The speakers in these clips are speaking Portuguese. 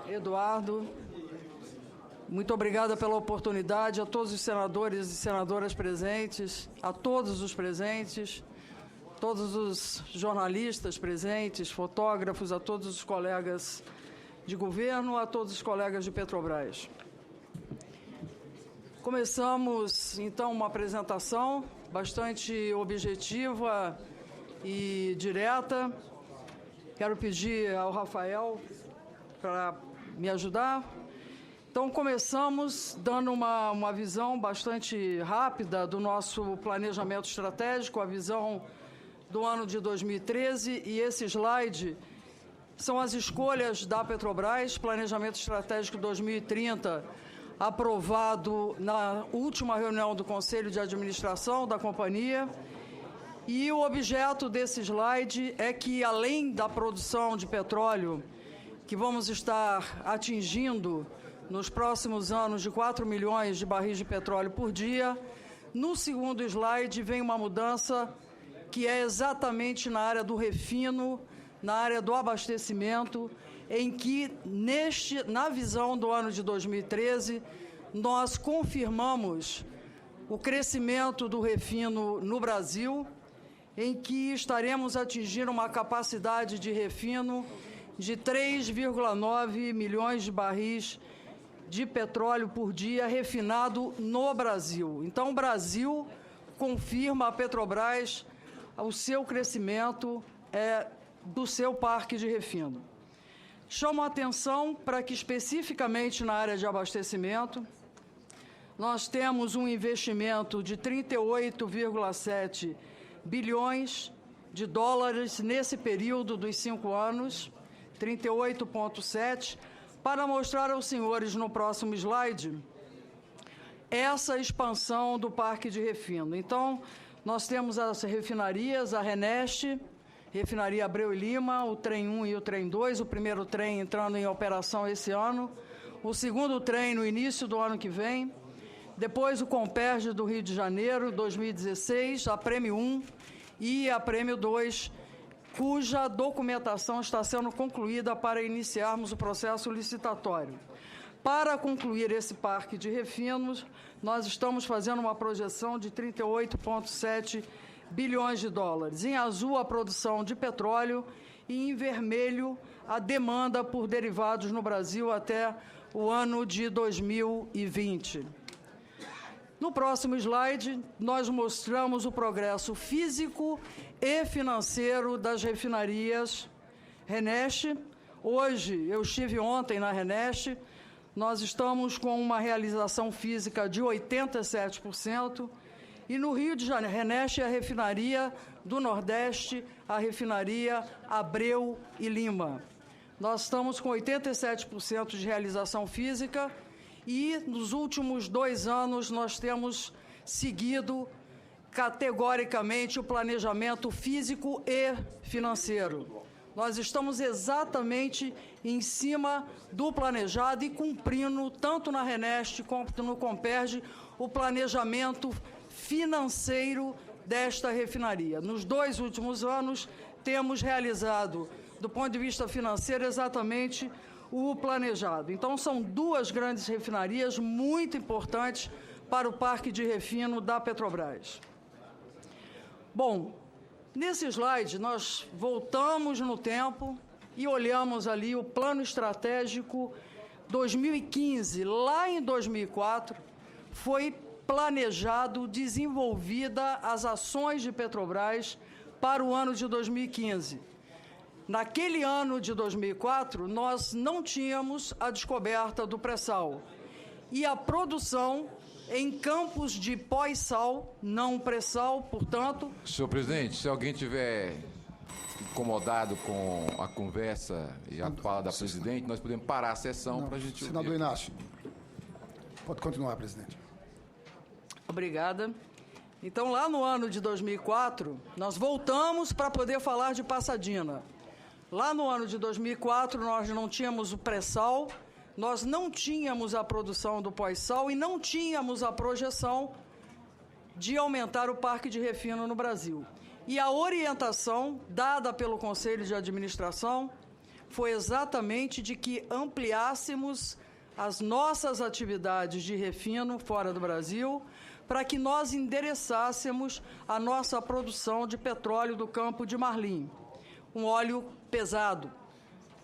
Eduardo, muito obrigada pela oportunidade, a todos os senadores e senadoras presentes, a todos os presentes, todos os jornalistas presentes, fotógrafos, a todos os colegas de governo, a todos os colegas de Petrobras. Começamos, então, uma apresentação bastante objetiva e direta. Quero pedir ao Rafael para me ajudar. Então, começamos dando uma visão bastante rápida do nosso planejamento estratégico, a visão do ano de 2013, e esse slide são as escolhas da Petrobras, Planejamento Estratégico 2030, aprovado na última reunião do Conselho de Administração da companhia. E o objeto desse slide é que, além da produção de petróleo, que vamos estar atingindo nos próximos anos de 4 milhões de barris de petróleo por dia, no segundo slide vem uma mudança que é exatamente na área do refino, na área do abastecimento, em que, na visão do ano de 2013, nós confirmamos o crescimento do refino no Brasil, em que estaremos atingindo uma capacidade de refino de 3,9 milhões de barris de petróleo por dia refinado no Brasil. Então, o Brasil confirma a Petrobras o seu crescimento do seu parque de refino. Chamo a atenção para que, especificamente na área de abastecimento, nós temos um investimento de 38,7 bilhões de dólares nesse período dos 5 anos, 38,7, para mostrar aos senhores no próximo slide essa expansão do parque de refino. Então, nós temos as refinarias, a RNEST, Refinaria Abreu e Lima, o Trem 1 e o Trem 2, o primeiro trem entrando em operação esse ano, o segundo trem no início do ano que vem, depois o Comperj do Rio de Janeiro, 2016, a Prêmio 1 e a Prêmio 2, cuja documentação está sendo concluída para iniciarmos o processo licitatório. Para concluir esse parque de refinos, nós estamos fazendo uma projeção de 38,7 bilhões de dólares. Em azul, a produção de petróleo e em vermelho, a demanda por derivados no Brasil até o ano de 2020. No próximo slide, nós mostramos o progresso físico e financeiro das refinarias RNEST. Hoje, eu estive ontem na RNEST, nós estamos com uma realização física de 87%, e no Rio de Janeiro, RNEST é a refinaria do Nordeste, a refinaria Abreu e Lima. Nós estamos com 87% de realização física, e nos últimos 2 anos nós temos seguido categoricamente o planejamento físico e financeiro. Nós estamos exatamente em cima do planejado e cumprindo, tanto na RNEST quanto no Comperj, o planejamento financeiro desta refinaria. Nos 2 últimos anos, temos realizado, do ponto de vista financeiro, exatamente o planejado. Então, são 2 grandes refinarias muito importantes para o parque de refino da Petrobras. Bom, nesse slide, nós voltamos no tempo e olhamos ali o plano estratégico 2015. Lá em 2004, foi planejado, desenvolvida as ações de Petrobras para o ano de 2015. Naquele ano de 2004, nós não tínhamos a descoberta do pré-sal e a produção em campos de pós-sal, não pré-sal, portanto... Senhor presidente, se alguém tiver incomodado com a conversa e a fala da presidente, nós podemos parar a sessão para a gente... Senador Inácio, pode continuar, presidente. Obrigada. Então, lá no ano de 2004, nós voltamos para poder falar de Passadina. Lá no ano de 2004, nós não tínhamos o pré-sal, nós não tínhamos a produção do pós-sal e não tínhamos a projeção de aumentar o parque de refino no Brasil. E a orientação dada pelo Conselho de Administração foi exatamente de que ampliássemos as nossas atividades de refino fora do Brasil, para que nós endereçássemos a nossa produção de petróleo do campo de Marlim, um óleo pesado,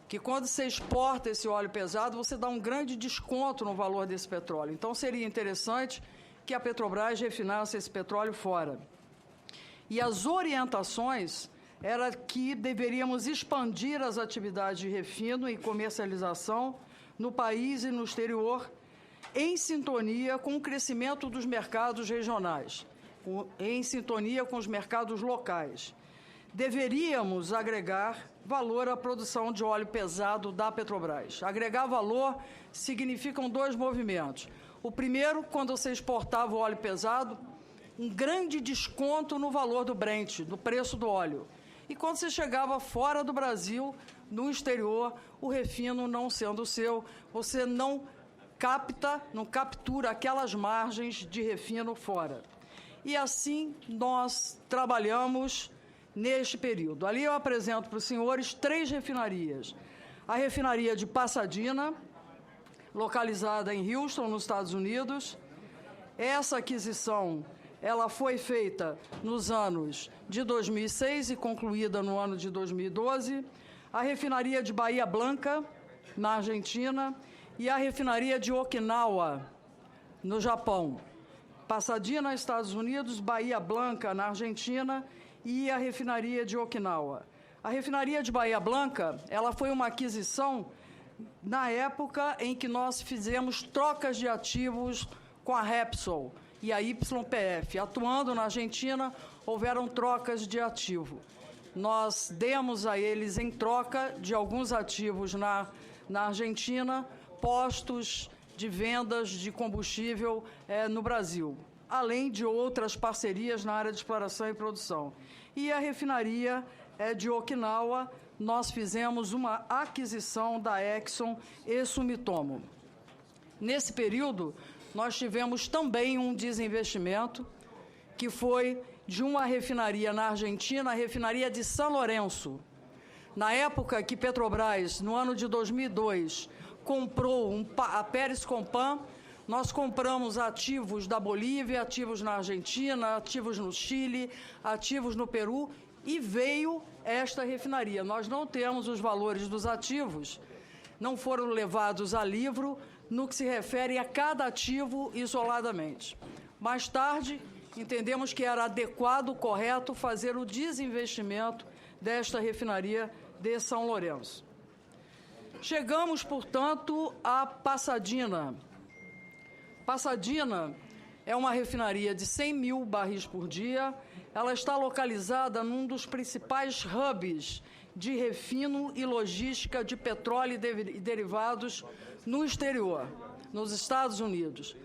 que quando você exporta esse óleo pesado, você dá um grande desconto no valor desse petróleo. Então, seria interessante que a Petrobras refinasse esse petróleo fora. E as orientações era que deveríamos expandir as atividades de refino e comercialização no país e no exterior, em sintonia com o crescimento dos mercados regionais, em sintonia com os mercados locais. Deveríamos agregar valor à produção de óleo pesado da Petrobras. Agregar valor significam dois movimentos. O primeiro, quando você exportava o óleo pesado, um grande desconto no valor do Brent, do preço do óleo. E quando você chegava fora do Brasil, no exterior, o refino não sendo seu, você não captura aquelas margens de refino fora. E assim nós trabalhamos neste período. Ali eu apresento para os senhores 3 refinarias. A refinaria de Pasadena, localizada em Houston, nos Estados Unidos. Essa aquisição ela foi feita nos anos de 2006 e concluída no ano de 2012. A refinaria de Bahia Blanca, na Argentina, e a refinaria de Okinawa, no Japão. Pasadena, Estados Unidos, Bahia Blanca, na Argentina, e a refinaria de Okinawa. A refinaria de Bahia Blanca, ela foi uma aquisição na época em que nós fizemos trocas de ativos com a Repsol e a YPF. Atuando na Argentina, houveram trocas de ativo. Nós demos a eles, em troca de alguns ativos na Argentina, postos de vendas de combustível no Brasil, além de outras parcerias na área de exploração e produção. E a refinaria de Okinawa, nós fizemos uma aquisição da Exxon e Sumitomo. Nesse período, nós tivemos também um desinvestimento, que foi de uma refinaria na Argentina, a refinaria de São Lourenço. Na época que Petrobras, no ano de 2002, comprou a Pérez Compan, nós compramos ativos da Bolívia, ativos na Argentina, ativos no Chile, ativos no Peru, e veio esta refinaria. Nós não temos os valores dos ativos, não foram levados a livro no que se refere a cada ativo isoladamente. Mais tarde, entendemos que era adequado, correto, fazer o desinvestimento desta refinaria de São Lourenço. Chegamos, portanto, a Pasadena. Pasadena é uma refinaria de 100 mil barris por dia. Ela está localizada num dos principais hubs de refino e logística de petróleo e derivados no exterior, nos Estados Unidos.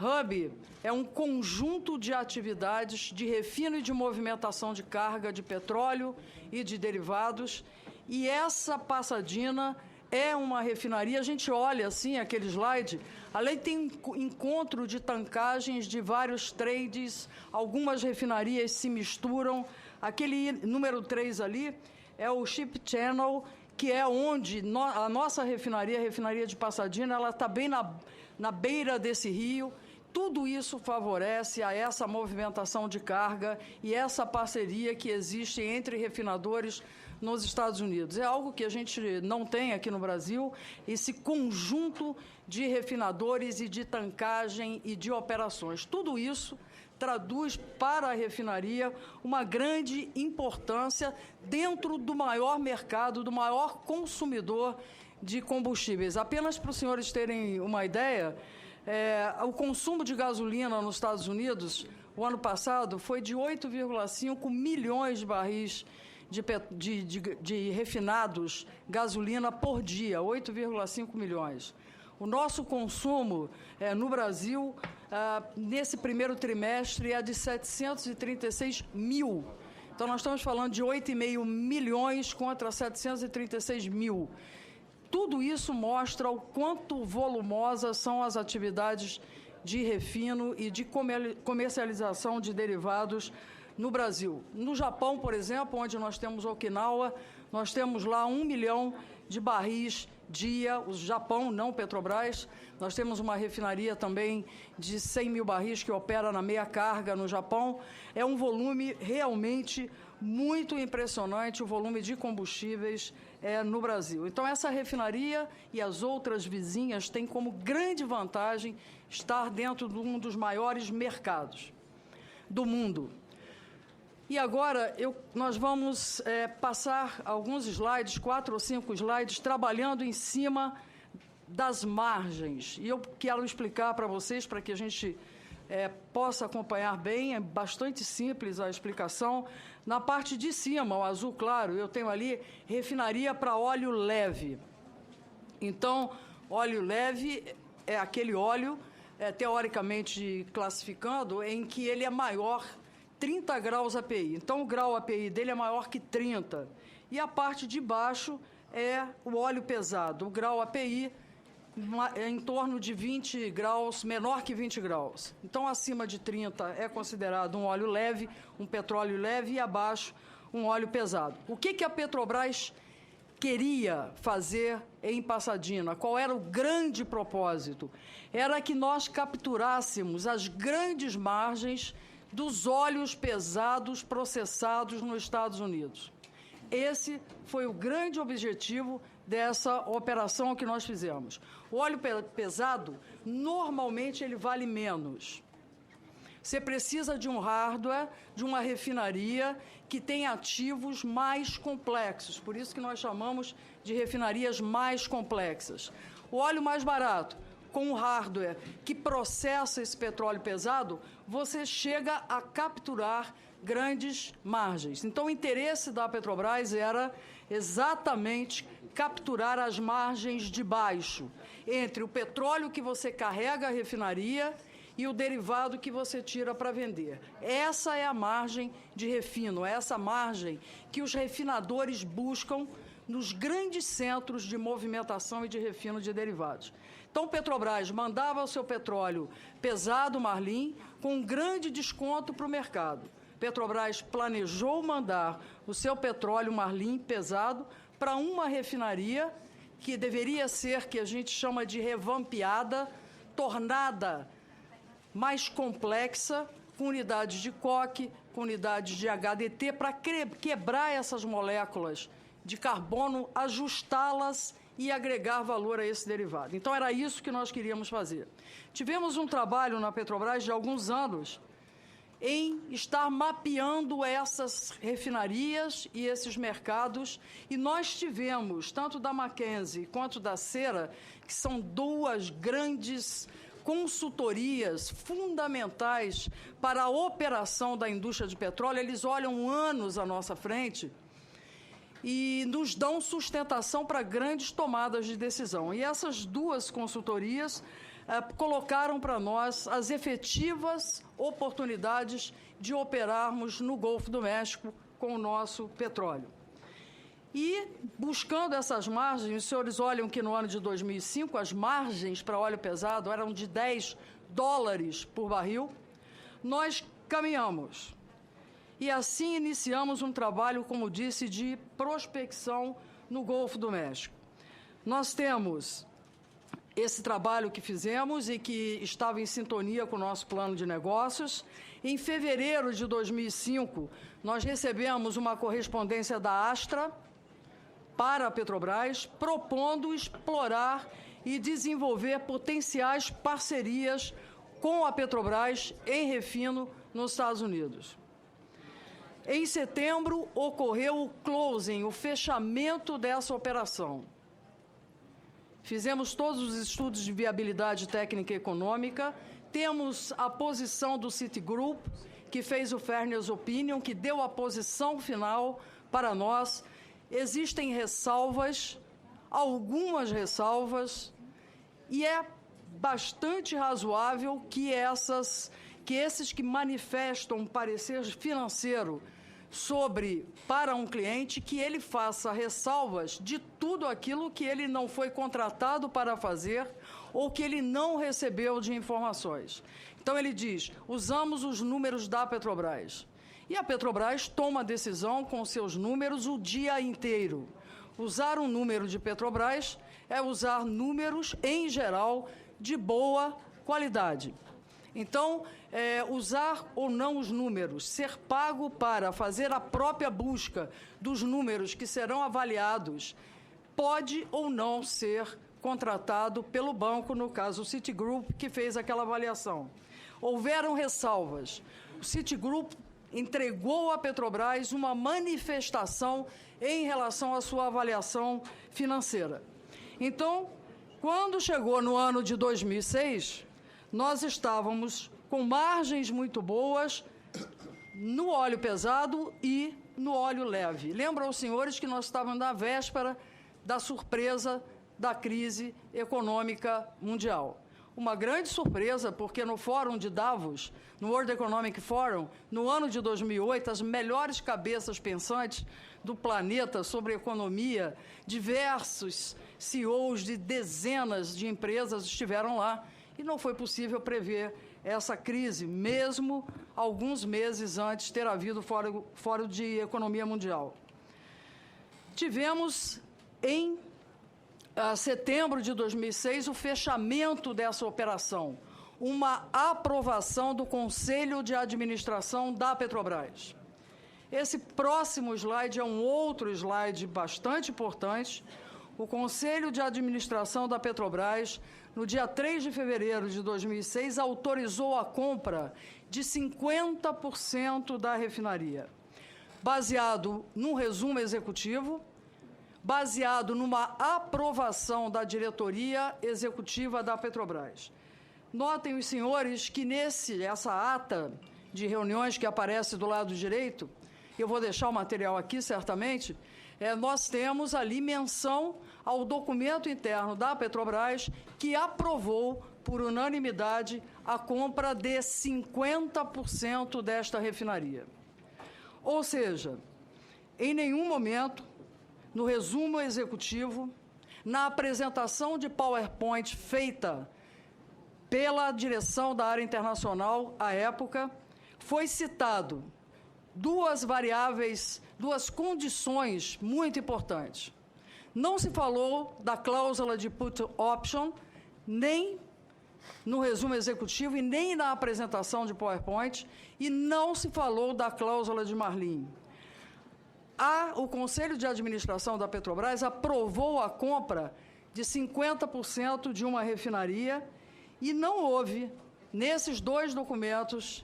Hub é um conjunto de atividades de refino e de movimentação de carga de petróleo e de derivados, e essa Pasadena é uma refinaria. A gente olha assim aquele slide, além tem encontro de tancagens de vários trades, algumas refinarias se misturam. Aquele número 3 ali é o Ship Channel, que é onde a nossa refinaria, a refinaria de Pasadena, ela está bem na beira desse rio. Tudo isso favorece a essa movimentação de carga e essa parceria que existe entre refinadores nos Estados Unidos. É algo que a gente não tem aqui no Brasil, esse conjunto de refinadores e de tancagem e de operações. Tudo isso traduz para a refinaria uma grande importância dentro do maior mercado, do maior consumidor de combustíveis. Apenas para os senhores terem uma ideia, o consumo de gasolina nos Estados Unidos, o ano passado, foi de 8,5 milhões de barris de refinados gasolina por dia, 8,5 milhões. O nosso consumo no Brasil, nesse primeiro trimestre, é de 736 mil. Então, nós estamos falando de 8,5 milhões contra 736 mil. Tudo isso mostra o quanto volumosas são as atividades de refino e de comercialização de derivados no Brasil. No Japão, por exemplo, onde nós temos Okinawa, nós temos lá 1 milhão de barris dia, o Japão, não Petrobras. Nós temos uma refinaria também de 100 mil barris que opera na meia carga no Japão. É um volume realmente muito impressionante, o volume de combustíveis no Brasil. Então, essa refinaria e as outras vizinhas têm como grande vantagem estar dentro de um dos maiores mercados do mundo. E agora nós vamos passar alguns slides, 4 ou 5 slides, trabalhando em cima das margens. E eu quero explicar para vocês, para que a gente possa acompanhar bem, é bastante simples a explicação. Na parte de cima, o azul claro, eu tenho ali refinaria para óleo leve. Então, óleo leve é aquele óleo, teoricamente classificando, em que ele é maior 30 graus API. Então, o grau API dele é maior que 30. E a parte de baixo é o óleo pesado. O grau API é em torno de 20 graus, menor que 20 graus. Então, acima de 30 é considerado um óleo leve, um petróleo leve, e abaixo um óleo pesado. O que a Petrobras queria fazer em Passadina? Qual era o grande propósito? Era que nós capturássemos as grandes margens dos óleos pesados processados nos Estados Unidos. Esse foi o grande objetivo dessa operação que nós fizemos. O óleo pesado, normalmente, ele vale menos. Você precisa de um hardware, de uma refinaria que tem ativos mais complexos. Por isso que nós chamamos de refinarias mais complexas. O óleo mais barato, com o hardware que processa esse petróleo pesado, você chega a capturar grandes margens. Então, o interesse da Petrobras era exatamente capturar as margens de baixo, entre o petróleo que você carrega à refinaria e o derivado que você tira para vender. Essa é a margem de refino, é essa margem que os refinadores buscam nos grandes centros de movimentação e de refino de derivados. Então, Petrobras mandava o seu petróleo pesado, Marlim, com um grande desconto para o mercado. Petrobras planejou mandar o seu petróleo Marlim pesado para uma refinaria que deveria ser, que a gente chama de revampeada, tornada mais complexa, com unidades de coque, com unidades de HDT, para quebrar essas moléculas de carbono, ajustá-las e agregar valor a esse derivado. Então, era isso que nós queríamos fazer. Tivemos um trabalho na Petrobras de alguns anos em estar mapeando essas refinarias e esses mercados, e nós tivemos, tanto da Mackenzie quanto da Cera, que são duas grandes consultorias fundamentais para a operação da indústria de petróleo. Eles olham anos à nossa frente e nos dão sustentação para grandes tomadas de decisão. E essas duas consultorias colocaram para nós as efetivas oportunidades de operarmos no Golfo do México com o nosso petróleo. E, buscando essas margens, os senhores olham que no ano de 2005 as margens para óleo pesado eram de $10 por barril. Nós caminhamos. E assim iniciamos um trabalho, como disse, de prospecção no Golfo do México. Nós temos esse trabalho que fizemos e que estava em sintonia com o nosso plano de negócios. Em fevereiro de 2005, nós recebemos uma correspondência da Astra para a Petrobras, propondo explorar e desenvolver potenciais parcerias com a Petrobras em refino nos Estados Unidos. Em setembro, ocorreu o closing, o fechamento dessa operação. Fizemos todos os estudos de viabilidade técnica e econômica, temos a posição do Citigroup, que fez o Fairness Opinion, que deu a posição final para nós. Existem ressalvas, algumas ressalvas, e é bastante razoável que esses que manifestam um parecer financeiro para um cliente, que ele faça ressalvas de tudo aquilo que ele não foi contratado para fazer ou que ele não recebeu de informações. Então, ele diz, usamos os números da Petrobras. E a Petrobras toma a decisão com seus números o dia inteiro. Usar um número de Petrobras é usar números, em geral, de boa qualidade. Então, usar ou não os números, ser pago para fazer a própria busca dos números que serão avaliados, pode ou não ser contratado pelo banco, no caso o Citigroup, que fez aquela avaliação. Houveram ressalvas. O Citigroup entregou à Petrobras uma manifestação em relação à sua avaliação financeira. Então, quando chegou no ano de 2006, nós estávamos com margens muito boas no óleo pesado e no óleo leve. Lembram os senhores que nós estávamos na véspera da surpresa da crise econômica mundial. Uma grande surpresa, porque no Fórum de Davos, no World Economic Forum, no ano de 2008, as melhores cabeças pensantes do planeta sobre economia, diversos CEOs de dezenas de empresas estiveram lá, e não foi possível prever essa crise, mesmo alguns meses antes de ter havido o Fórum de Economia Mundial. Tivemos, em setembro de 2006, o fechamento dessa operação, uma aprovação do Conselho de Administração da Petrobras. Esse próximo slide é um outro slide bastante importante. O Conselho de Administração da Petrobras, no dia 3 de fevereiro de 2006, autorizou a compra de 50% da refinaria, baseado num resumo executivo, baseado numa aprovação da diretoria executiva da Petrobras. Notem os senhores que essa ata de reuniões que aparece do lado direito, eu vou deixar o material aqui certamente, nós temos ali menção ao documento interno da Petrobras que aprovou por unanimidade a compra de 50% desta refinaria. Ou seja, em nenhum momento, no resumo executivo, na apresentação de PowerPoint feita pela direção da área internacional, à época, foi citado duas variáveis, duas condições muito importantes. Não se falou da cláusula de put option, nem no resumo executivo e nem na apresentação de PowerPoint, e não se falou da cláusula de Marlin. O Conselho de Administração da Petrobras aprovou a compra de 50% de uma refinaria e não houve, nesses dois documentos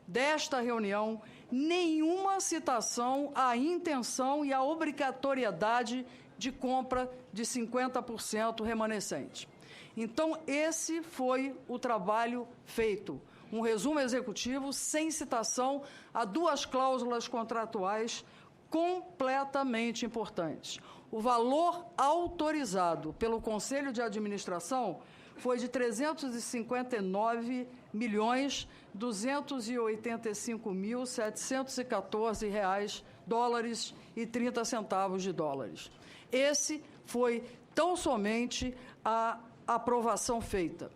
desta reunião, nenhuma citação à intenção e à obrigatoriedade de compra de 50% remanescente. Então, esse foi o trabalho feito. Um resumo executivo sem citação a duas cláusulas contratuais completamente importantes. O valor autorizado pelo Conselho de Administração foi de 350.285.714 reais, dólares e 30 centavos de dólares. Esse foi tão somente a aprovação feita.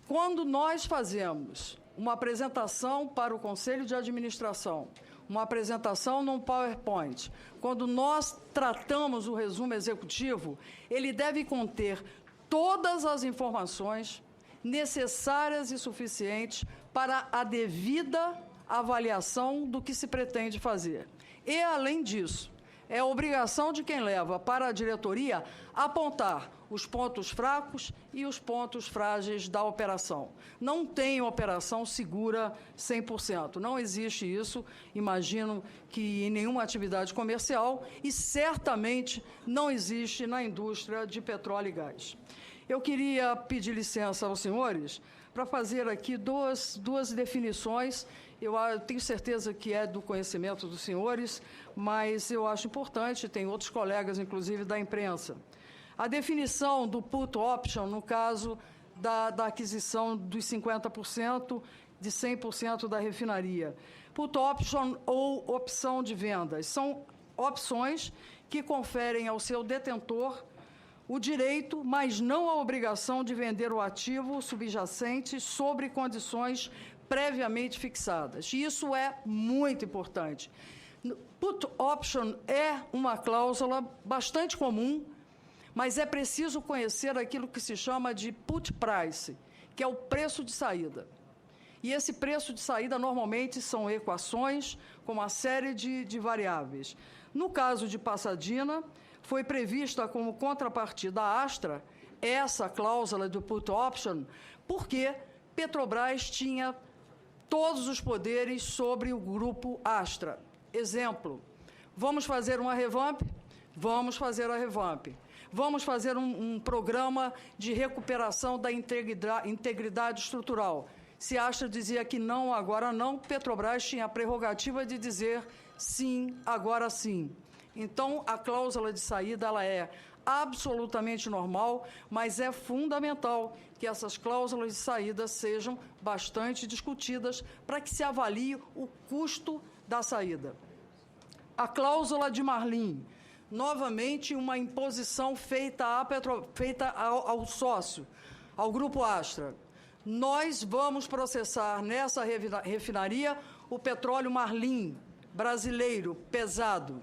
Quando nós fazemos uma apresentação para o Conselho de Administração, uma apresentação num PowerPoint, quando nós tratamos o resumo executivo, ele deve conter todas as informações necessárias e suficientes para a devida avaliação do que se pretende fazer. E, além disso, é obrigação de quem leva para a diretoria apontar os pontos fracos e os pontos frágeis da operação. Não tem operação segura 100%. Não existe isso, imagino que em nenhuma atividade comercial, e certamente não existe na indústria de petróleo e gás. Eu queria pedir licença aos senhores para fazer aqui duas definições. Eu tenho certeza que é do conhecimento dos senhores, mas eu acho importante, tem outros colegas, inclusive, da imprensa. A definição do put option, no caso da aquisição dos 50%, de 100% da refinaria. Put option ou opção de vendas são opções que conferem ao seu detentor o direito, mas não a obrigação de vender o ativo subjacente sobre condições previamente fixadas. Isso é muito importante. Put option é uma cláusula bastante comum, mas é preciso conhecer aquilo que se chama de put price, que é o preço de saída. E esse preço de saída, normalmente, são equações com uma série de variáveis. No caso de Pasadena, foi prevista como contrapartida à Astra essa cláusula do put option, porque Petrobras tinha todos os poderes sobre o grupo Astra. Exemplo, vamos fazer uma revamp? Vamos fazer a revamp. Vamos fazer um programa de recuperação da integridade estrutural. Se a Astra dizia que não, agora não, Petrobras tinha a prerrogativa de dizer sim, agora sim. Então, a cláusula de saída ela é absolutamente normal, mas é fundamental que essas cláusulas de saída sejam bastante discutidas para que se avalie o custo da saída. A cláusula de Marlim, novamente uma imposição feita ao sócio, ao Grupo Astra. Nós vamos processar nessa refinaria o petróleo Marlim brasileiro, pesado,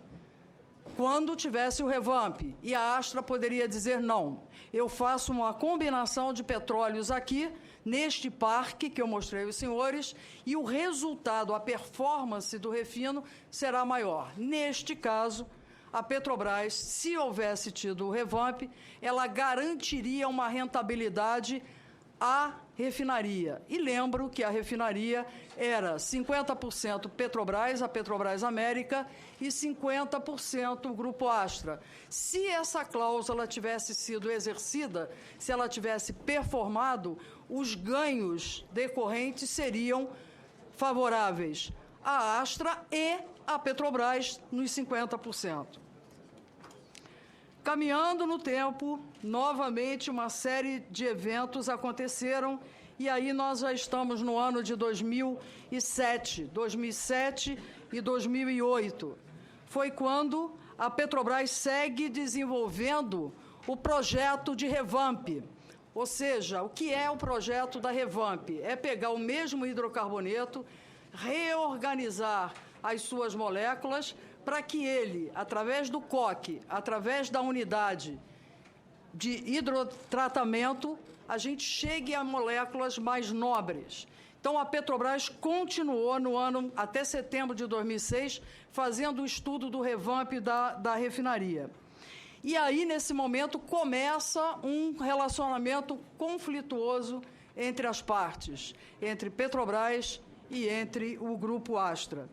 quando tivesse o revamp. E a Astra poderia dizer não, eu faço uma combinação de petróleos aqui, neste parque que eu mostrei aos senhores, e o resultado, a performance do refino será maior. Neste caso, a Petrobras, se houvesse tido o revamp, ela garantiria uma rentabilidade à refinaria. E lembro que a refinaria era 50% Petrobras, a Petrobras América, e 50% o Grupo Astra. Se essa cláusula tivesse sido exercida, se ela tivesse performado, os ganhos decorrentes seriam favoráveis à Astra e à Petrobras nos 50%. Caminhando no tempo, novamente uma série de eventos aconteceram e aí nós já estamos no ano de 2007 e 2008. Foi quando a Petrobras segue desenvolvendo o projeto de revamp. Ou seja, o que é o projeto da revamp? É pegar o mesmo hidrocarboneto, reorganizar as suas moléculas para que ele, através do coque, através da unidade de hidrotratamento, a gente chegue a moléculas mais nobres. Então, a Petrobras continuou no ano, até setembro de 2006, fazendo o estudo do revamp da refinaria. E aí, nesse momento, começa um relacionamento conflituoso entre as partes, entre Petrobras e entre o Grupo Astra.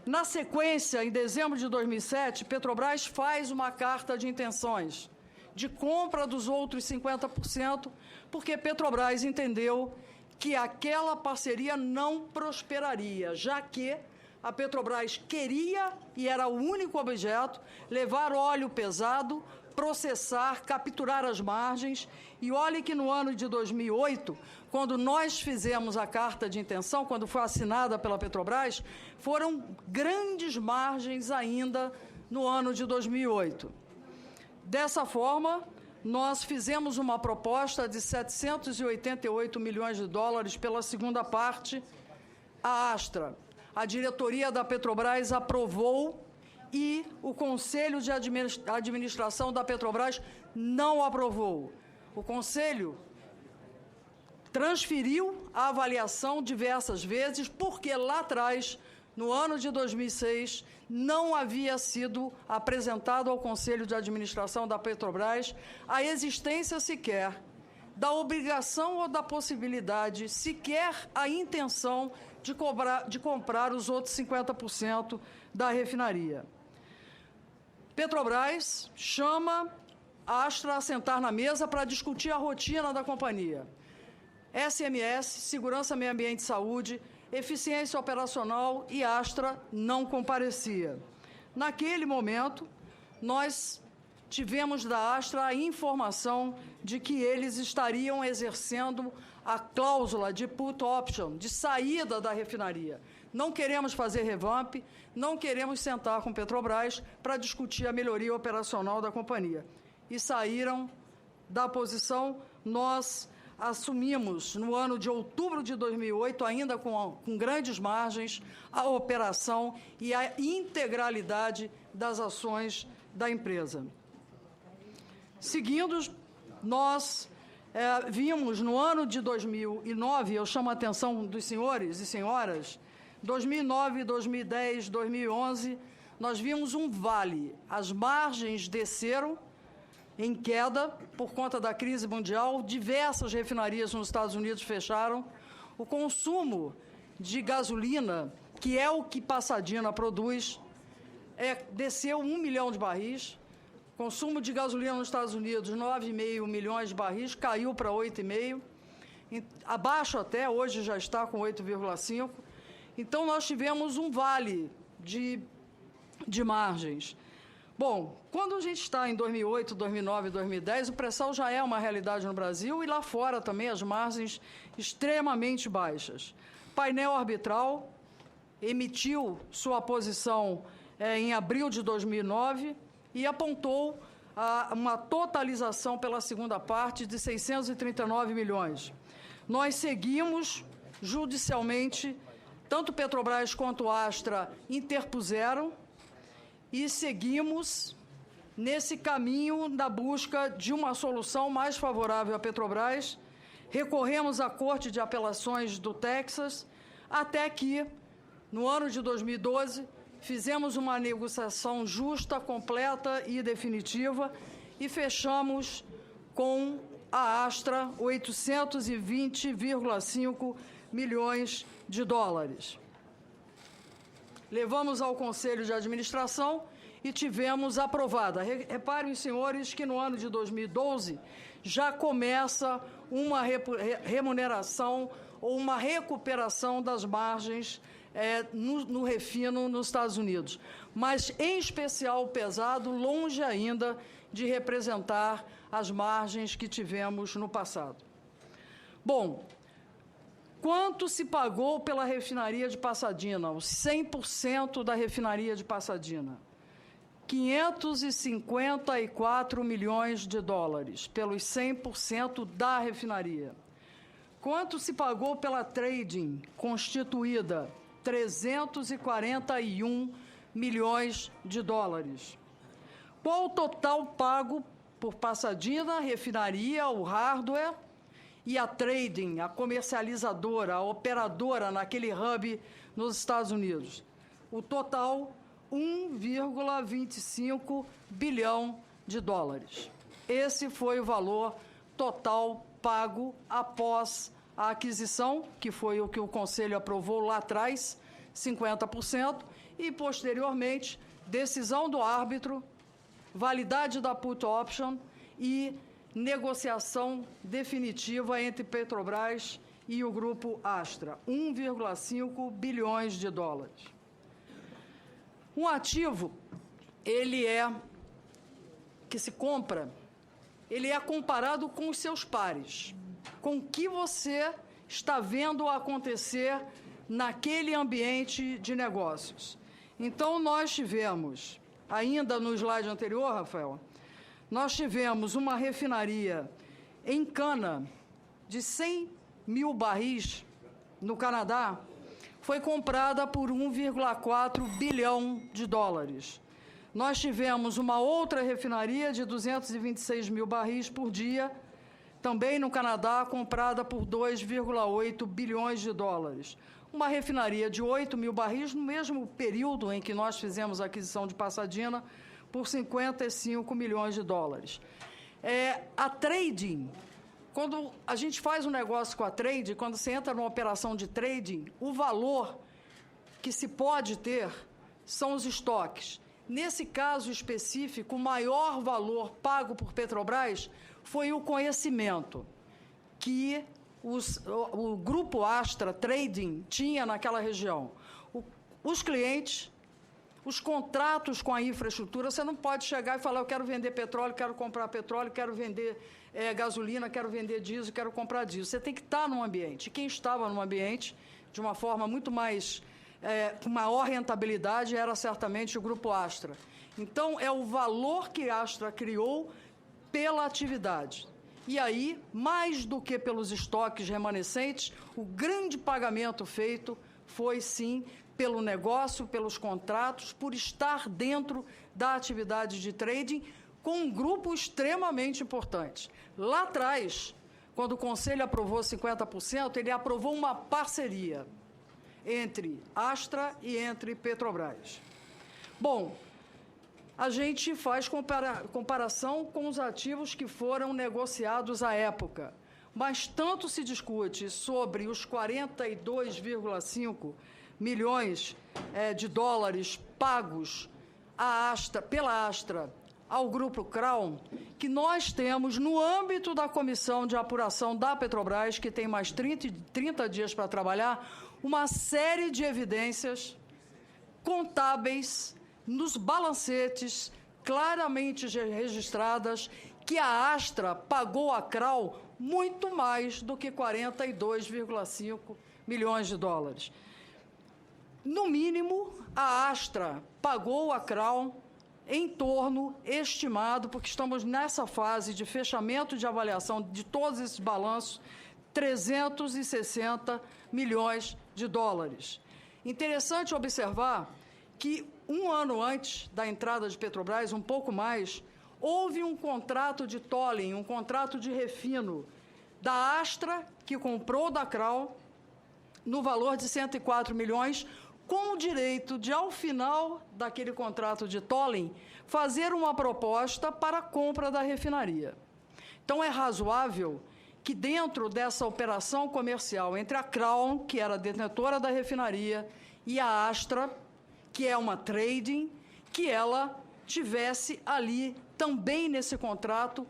Na sequência, em dezembro de 2007, Petrobras faz uma carta de intenções de compra dos outros 50%, porque Petrobras entendeu que aquela parceria não prosperaria, já que a Petrobras queria, e era o único objeto, levar óleo pesado, processar, capturar as margens. E olhe que no ano de 2008, quando nós fizemos a carta de intenção, quando foi assinada pela Petrobras, foram grandes margens ainda no ano de 2008. Dessa forma, nós fizemos uma proposta de 788 milhões de dólares pela segunda parte à Astra. A diretoria da Petrobras aprovou e o Conselho de Administração da Petrobras não aprovou. O Conselho transferiu a avaliação diversas vezes, porque lá atrás, no ano de 2006, não havia sido apresentado ao Conselho de Administração da Petrobras a existência sequer da obrigação ou da possibilidade, sequer a intenção de comprar os outros 50% da refinaria. Petrobras chama a Astra a sentar na mesa para discutir a rotina da companhia. SMS, Segurança, Meio Ambiente e Saúde, Eficiência Operacional, e Astra não comparecia. Naquele momento, nós tivemos da Astra a informação de que eles estariam exercendo a cláusula de put option, de saída da refinaria. Não queremos fazer revamp, não queremos sentar com Petrobras para discutir a melhoria operacional da companhia. E saíram da posição, nós assumimos, no ano de outubro de 2008, ainda com grandes margens, a operação e a integralidade das ações da empresa. Seguindo, nós vimos no ano de 2009, eu chamo a atenção dos senhores e senhoras, 2009, 2010, 2011, nós vimos um vale. As margens desceram em queda por conta da crise mundial, diversas refinarias nos Estados Unidos fecharam, o consumo de gasolina, que é o que Pasadena produz, desceu 1 milhão de barris, consumo de gasolina nos Estados Unidos, 9,5 milhões de barris, caiu para 8,5, abaixo até, hoje já está com 8,5. Então, nós tivemos um vale de margens. Bom, quando a gente está em 2008, 2009, 2010, o pré-sal já é uma realidade no Brasil e lá fora também as margens extremamente baixas. Painel arbitral emitiu sua posição em abril de 2009 e apontou uma totalização pela segunda parte de 639 milhões. Nós seguimos judicialmente, tanto Petrobras quanto Astra interpuseram e seguimos nesse caminho da busca de uma solução mais favorável à Petrobras. Recorremos à Corte de Apelações do Texas, até que, no ano de 2012, fizemos uma negociação justa, completa e definitiva e fechamos com a Astra 820,5 milhões de dólares. Levamos ao Conselho de Administração e tivemos aprovada. Reparem, senhores, que no ano de 2012 já começa uma remuneração ou uma recuperação das margens no refino nos Estados Unidos, mas em especial pesado, longe ainda de representar as margens que tivemos no passado. Bom, quanto se pagou pela refinaria de Pasadena, os 100% da refinaria de Pasadena? 554 milhões de dólares, pelos 100% da refinaria. Quanto se pagou pela trading constituída? 341 milhões de dólares. Qual o total pago por Pasadena, refinaria, o hardware e a trading, a comercializadora, a operadora naquele hub nos Estados Unidos? O total, 1,25 bilhão de dólares. Esse foi o valor total pago após a aquisição, que foi o que o Conselho aprovou lá atrás, 50%, e, posteriormente, decisão do árbitro, validade da put option e negociação definitiva entre Petrobras e o Grupo Astra, 1,5 bilhões de dólares. Um ativo, que se compra, ele é comparado com os seus pares, com o que você está vendo acontecer naquele ambiente de negócios. Então, nós tivemos, ainda no slide anterior, Rafael, nós tivemos uma refinaria em Cana de 100 mil barris no Canadá, foi comprada por 1,4 bilhão de dólares. Nós tivemos uma outra refinaria de 226 mil barris por dia, também no Canadá, comprada por 2,8 bilhões de dólares. Uma refinaria de 8 mil barris, no mesmo período em que nós fizemos a aquisição de Pasadena, por 55 milhões de dólares. A trading, quando a gente faz um negócio com a trading, quando você entra numa operação de trading, o valor que se pode ter são os estoques. Nesse caso específico, o maior valor pago por Petrobras foi o conhecimento que o Grupo Astra Trading tinha naquela região. Os clientes, os contratos com a infraestrutura, você não pode chegar e falar, eu quero vender petróleo, quero comprar petróleo, quero vender gasolina, quero vender diesel, quero comprar diesel. Você tem que estar num ambiente. E quem estava num ambiente, de uma forma muito mais, com maior rentabilidade, era certamente o Grupo Astra. Então, é o valor que a Astra criou pela atividade. E aí, mais do que pelos estoques remanescentes, o grande pagamento feito foi, sim, pelo negócio, pelos contratos, por estar dentro da atividade de trading com um grupo extremamente importante. Lá atrás, quando o Conselho aprovou 50%, ele aprovou uma parceria entre Astra e entre Petrobras. Bom, a gente faz comparação com os ativos que foram negociados à época, mas tanto se discute sobre os 42,5 milhões de dólares pagos pela Astra ao Grupo Crown, que nós temos, no âmbito da Comissão de Apuração da Petrobras, que tem mais 30 dias para trabalhar, uma série de evidências contábeis nos balancetes, claramente registradas, que a Astra pagou a Crown muito mais do que 42,5 milhões de dólares. No mínimo, a Astra pagou a Crown em torno, estimado, porque estamos nessa fase de fechamento de avaliação de todos esses balanços, 360 milhões de dólares. Interessante observar que, um ano antes da entrada de Petrobras, um pouco mais, houve um contrato de tolling, um contrato de refino da Astra, que comprou da Crown, no valor de 104 milhões, com o direito de, ao final daquele contrato de tolling, fazer uma proposta para a compra da refinaria. Então, é razoável que, dentro dessa operação comercial entre a Crown, que era a detentora da refinaria, e a Astra, que é uma trading, que ela tivesse ali, também nesse contrato,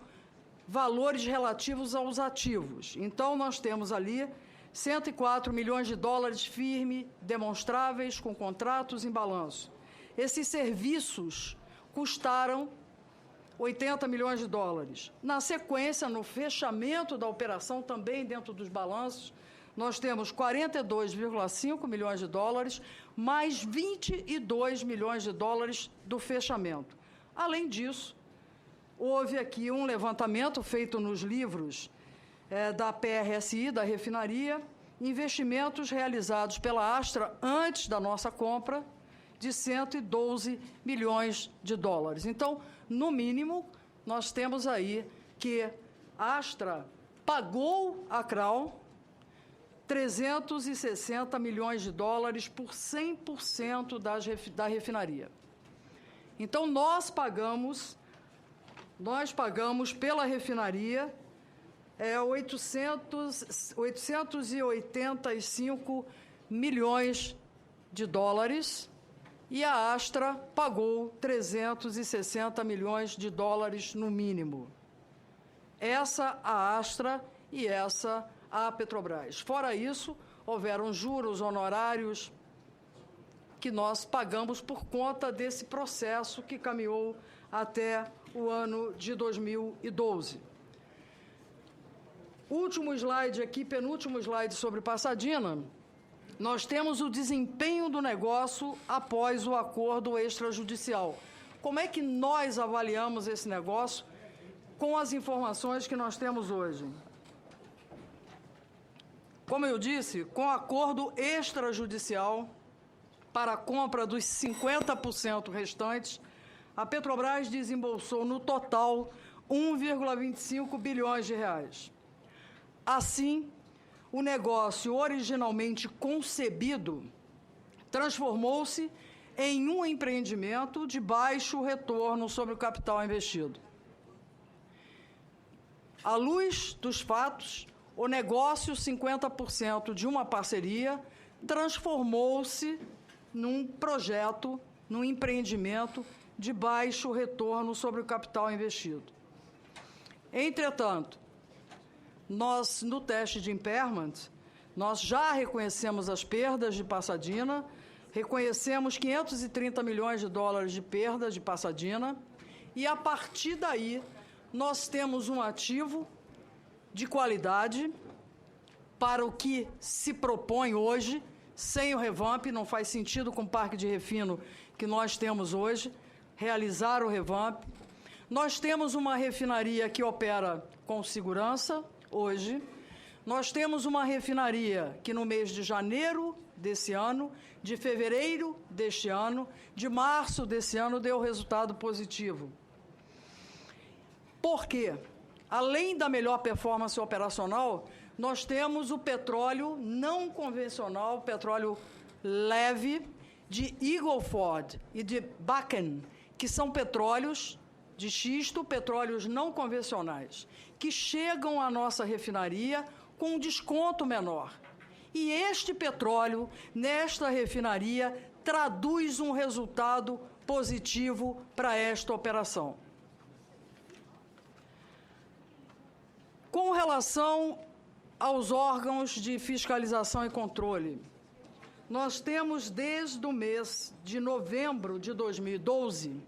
valores relativos aos ativos. Então, nós temos ali 104 milhões de dólares firme, demonstráveis, com contratos em balanço. Esses serviços custaram 80 milhões de dólares. Na sequência, no fechamento da operação, também dentro dos balanços, nós temos 42,5 milhões de dólares, mais 22 milhões de dólares do fechamento. Além disso, houve aqui um levantamento feito nos livros da PRSI, da refinaria, investimentos realizados pela Astra antes da nossa compra, de 112 milhões de dólares. Então, no mínimo, nós temos aí que a Astra pagou a Crown 360 milhões de dólares por 100% da refinaria. Então, nós pagamos pela refinaria 885 milhões de dólares e a Astra pagou 360 milhões de dólares no mínimo. Essa a Astra e essa a Petrobras. Fora isso, houveram juros, honorários que nós pagamos por conta desse processo que caminhou até o ano de 2012. Último slide aqui, penúltimo slide sobre Pasadena, nós temos o desempenho do negócio após o acordo extrajudicial. Como é que nós avaliamos esse negócio com as informações que nós temos hoje? Como eu disse, com o acordo extrajudicial para a compra dos 50% restantes, a Petrobras desembolsou no total 1,25 bilhões de reais. Assim, o negócio originalmente concebido transformou-se em um empreendimento de baixo retorno sobre o capital investido. À luz dos fatos, o negócio 50% de uma parceria transformou-se num projeto, num empreendimento de baixo retorno sobre o capital investido. Entretanto, nós, no teste de impairment, nós já reconhecemos as perdas de Pasadena, reconhecemos 530 milhões de dólares de perdas de Pasadena, e a partir daí nós temos um ativo de qualidade para o que se propõe hoje, sem o revamp, não faz sentido com o parque de refino que nós temos hoje, realizar o revamp. Nós temos uma refinaria que opera com segurança hoje. Nós temos uma refinaria que no mês de janeiro desse ano, de fevereiro deste ano, de março desse ano, deu resultado positivo. Por quê? Além da melhor performance operacional, nós temos o petróleo não convencional, petróleo leve, de Eagle Ford e de Bakken, que são petróleos de xisto, petróleos não convencionais, que chegam à nossa refinaria com um desconto menor. E este petróleo, nesta refinaria, traduz um resultado positivo para esta operação. Com relação aos órgãos de fiscalização e controle, nós temos, desde o mês de novembro de 2012,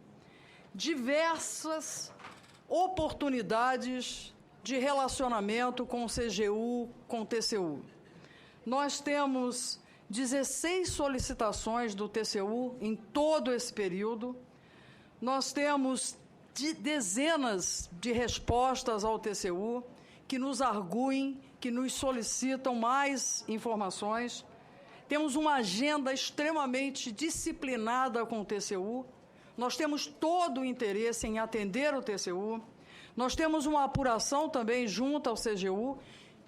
diversas oportunidades de relacionamento com o CGU, com o TCU. Nós temos 16 solicitações do TCU em todo esse período. Nós temos dezenas de respostas ao TCU que nos arguem, que nos solicitam mais informações. Temos uma agenda extremamente disciplinada com o TCU. Nós temos todo o interesse em atender o TCU. Nós temos uma apuração também junto ao CGU,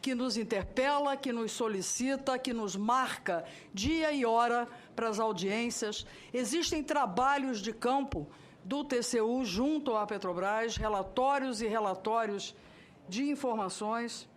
que nos interpela, que nos solicita, que nos marca dia e hora para as audiências. Existem trabalhos de campo do TCU junto à Petrobras, relatórios e relatórios de informações.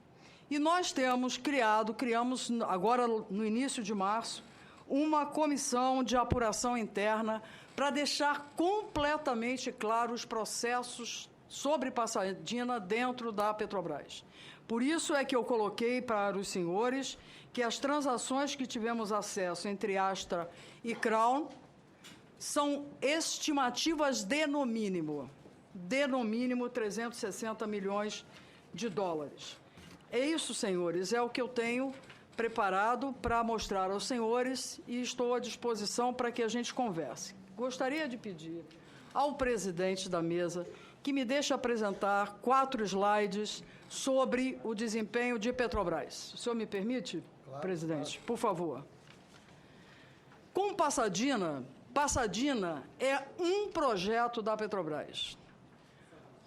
E nós criamos agora no início de março, uma comissão de apuração interna para deixar completamente claros os processos sobre Passadina dentro da Petrobras. Por isso é que eu coloquei para os senhores que as transações que tivemos acesso entre Astra e Crown são estimativas de no mínimo 360 milhões de dólares. É isso, senhores, é o que eu tenho preparado para mostrar aos senhores e estou à disposição para que a gente converse. Gostaria de pedir ao presidente da mesa que me deixe apresentar 4 slides sobre o desempenho de Petrobras. O senhor me permite, claro, presidente? Claro. Por favor. Com Passadina é um projeto da Petrobras.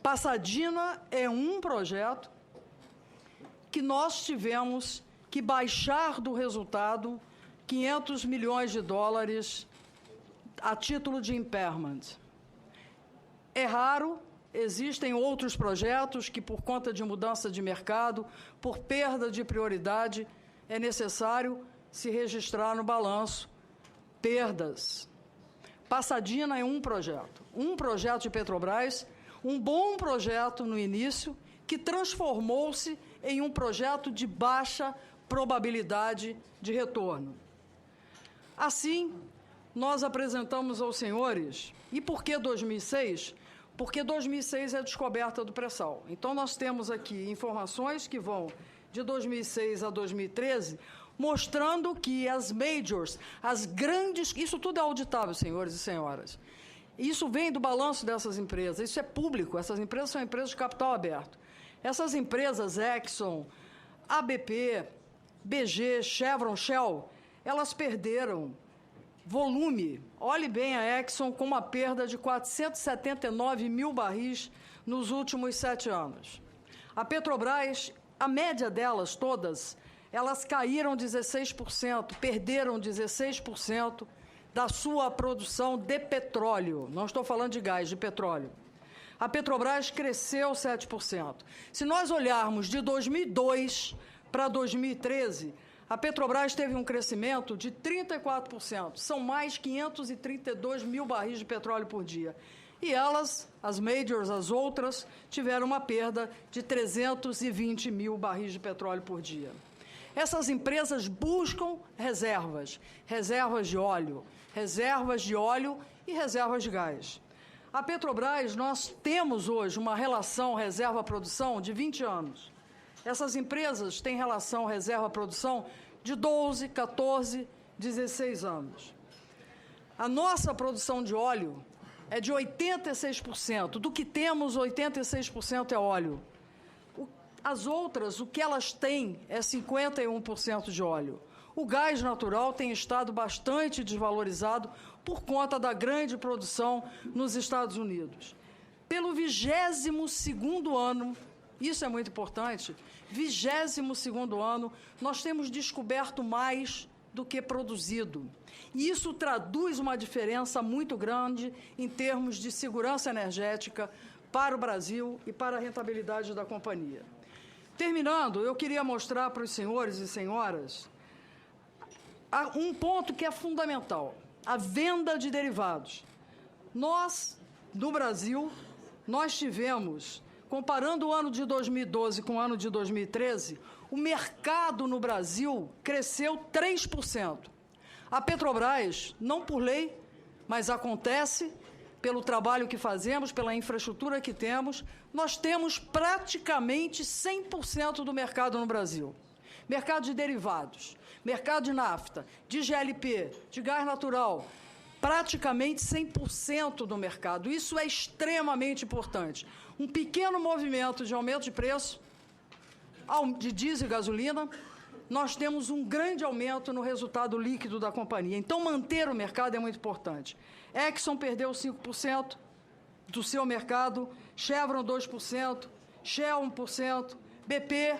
Passadina é um projeto que nós tivemos que baixar do resultado 500 milhões de dólares a título de impairment. É raro, existem outros projetos que, por conta de mudança de mercado, por perda de prioridade, é necessário se registrar no balanço perdas. Passadina é um projeto de Petrobras, um bom projeto no início, que transformou-se em um projeto de baixa probabilidade de retorno. Assim, nós apresentamos aos senhores, e por que 2006? Porque 2006 é a descoberta do pré-sal. Então, nós temos aqui informações que vão de 2006 a 2013, mostrando que as majors, as grandes... Isso tudo é auditável, senhores e senhoras. Isso vem do balanço dessas empresas, isso é público, essas empresas são empresas de capital aberto. Essas empresas, Exxon, ABP, BG, Chevron, Shell, elas perderam volume. Olhe bem a Exxon com uma perda de 479 mil barris nos últimos 7 anos. A Petrobras, a média delas todas, elas caíram 16%, perderam 16% da sua produção de petróleo. Não estou falando de gás, de petróleo. A Petrobras cresceu 7%. Se nós olharmos de 2002 para 2013, a Petrobras teve um crescimento de 34%. São mais 532 mil barris de petróleo por dia. E elas, as majors, as outras, tiveram uma perda de 320 mil barris de petróleo por dia. Essas empresas buscam reservas de óleo e reservas de gás. A Petrobras, nós temos hoje uma relação reserva-produção de 20 anos. Essas empresas têm relação reserva-produção de 12, 14, 16 anos. A nossa produção de óleo é de 86%. Do que temos, 86% é óleo. As outras, o que elas têm é 51% de óleo. O gás natural tem estado bastante desvalorizado por conta da grande produção nos Estados Unidos. Pelo 22º ano, isso é muito importante, 22º ano, nós temos descoberto mais do que produzido. E isso traduz uma diferença muito grande em termos de segurança energética para o Brasil e para a rentabilidade da companhia. Terminando, eu queria mostrar para os senhores e senhoras um ponto que é fundamental, a venda de derivados. Nós, no Brasil, nós tivemos, comparando o ano de 2012 com o ano de 2013, o mercado no Brasil cresceu 3%. A Petrobras, não por lei, mas acontece, pelo trabalho que fazemos, pela infraestrutura que temos, nós temos praticamente 100% do mercado no Brasil. Mercado de derivados, mercado de nafta, de GLP, de gás natural, praticamente 100% do mercado. Isso é extremamente importante. Um pequeno movimento de aumento de preço, de diesel e gasolina, nós temos um grande aumento no resultado líquido da companhia. Então, manter o mercado é muito importante. Exxon perdeu 5% do seu mercado, Chevron 2%, Shell 1%, BP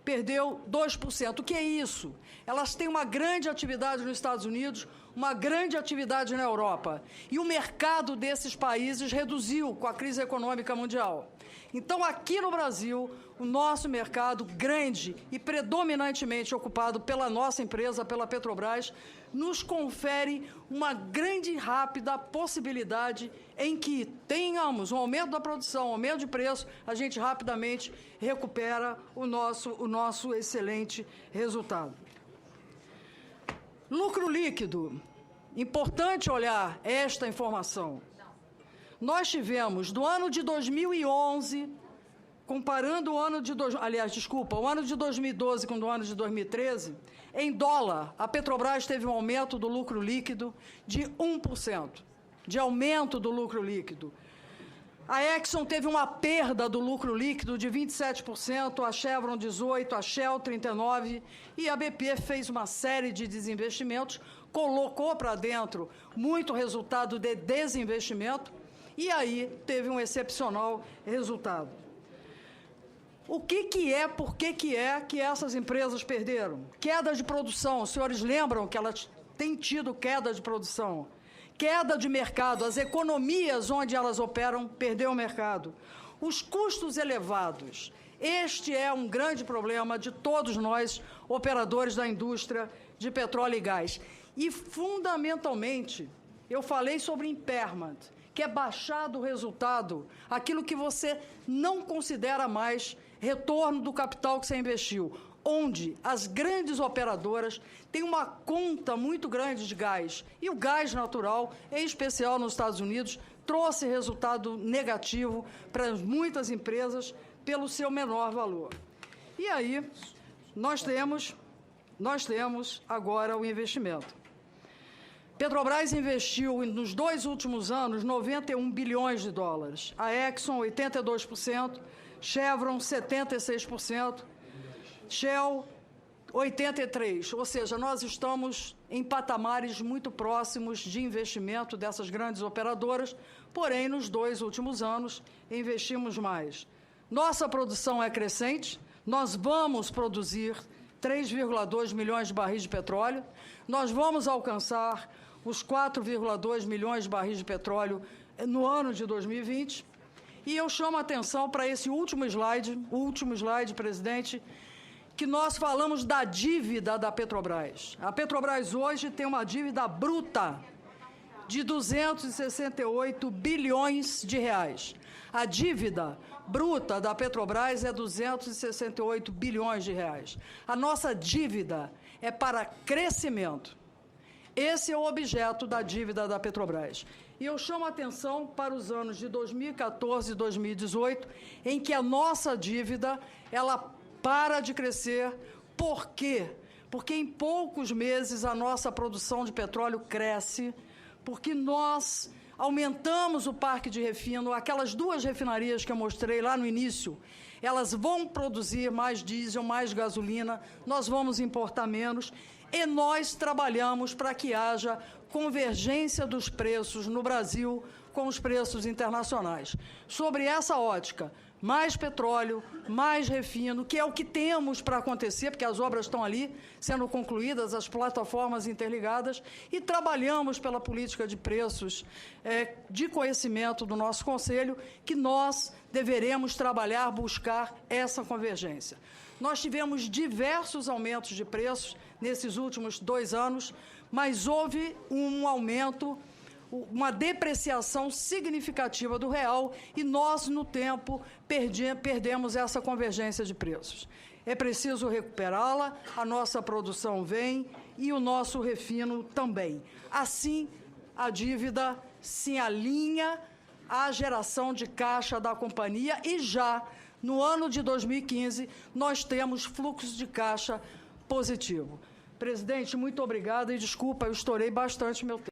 perdeu 2%. O que é isso? Elas têm uma grande atividade nos Estados Unidos, uma grande atividade na Europa. E o mercado desses países reduziu com a crise econômica mundial. Então, aqui no Brasil, o nosso mercado grande e predominantemente ocupado pela nossa empresa, pela Petrobras, nos confere uma grande e rápida possibilidade em que tenhamos um aumento da produção, um aumento de preço, a gente rapidamente recupera o nosso excelente resultado. Lucro líquido. Importante olhar esta informação. Nós tivemos, do ano de 2011, comparando o ano de... o ano de 2012 com o ano de 2013, em dólar, a Petrobras teve um aumento do lucro líquido de 1%, de aumento do lucro líquido. A Exxon teve uma perda do lucro líquido de 27%, a Chevron 18%, a Shell 39%, e a BP fez uma série de desinvestimentos, colocou para dentro muito resultado de desinvestimento, e aí teve um excepcional resultado. O por que essas empresas perderam? Queda de produção, os senhores lembram que elas têm tido queda de produção? Queda de mercado, as economias onde elas operam perderam o mercado. Os custos elevados, este é um grande problema de todos nós, operadores da indústria de petróleo e gás. E, fundamentalmente, eu falei sobre impairment, que é baixar do resultado aquilo que você não considera mais retorno do capital que você investiu, onde as grandes operadoras têm uma conta muito grande de gás. E o gás natural, em especial nos Estados Unidos, trouxe resultado negativo para muitas empresas pelo seu menor valor. E aí, nós temos agora o investimento. Petrobras investiu, nos 2 últimos anos, 91 bilhões de dólares. A Exxon, 82%, Chevron, 76%, Shell, 83%. Ou seja, nós estamos em patamares muito próximos de investimento dessas grandes operadoras, porém, nos 2 últimos anos, investimos mais. Nossa produção é crescente, nós vamos produzir 3,2 milhões de barris de petróleo, nós vamos alcançar os 4,2 milhões de barris de petróleo no ano de 2020. E eu chamo a atenção para esse último slide, presidente, que nós falamos da dívida da Petrobras. A Petrobras hoje tem uma dívida bruta de 268 bilhões de reais. A dívida bruta da Petrobras é 268 bilhões de reais. A nossa dívida é para crescimento. Esse é o objeto da dívida da Petrobras. E eu chamo a atenção para os anos de 2014 e 2018, em que a nossa dívida, ela para de crescer. Por quê? Porque em poucos meses a nossa produção de petróleo cresce, porque nós aumentamos o parque de refino, aquelas 2 refinarias que eu mostrei lá no início, elas vão produzir mais diesel, mais gasolina, nós vamos importar menos, e nós trabalhamos para que haja convergência dos preços no Brasil com os preços internacionais. Sobre essa ótica, mais petróleo, mais refino, que é o que temos para acontecer, porque as obras estão ali sendo concluídas, as plataformas interligadas, e trabalhamos pela política de preços de conhecimento do nosso Conselho, que nós deveremos trabalhar, buscar essa convergência. Nós tivemos diversos aumentos de preços nesses últimos 2 anos, mas houve um aumento, uma depreciação significativa do real e nós, no tempo, perdemos essa convergência de preços. É preciso recuperá-la, a nossa produção vem e o nosso refino também. Assim, a dívida se alinha à geração de caixa da companhia e já, no ano de 2015, nós temos fluxo de caixa positivo. Presidente, muito obrigada e desculpa, eu estourei bastante meu tempo.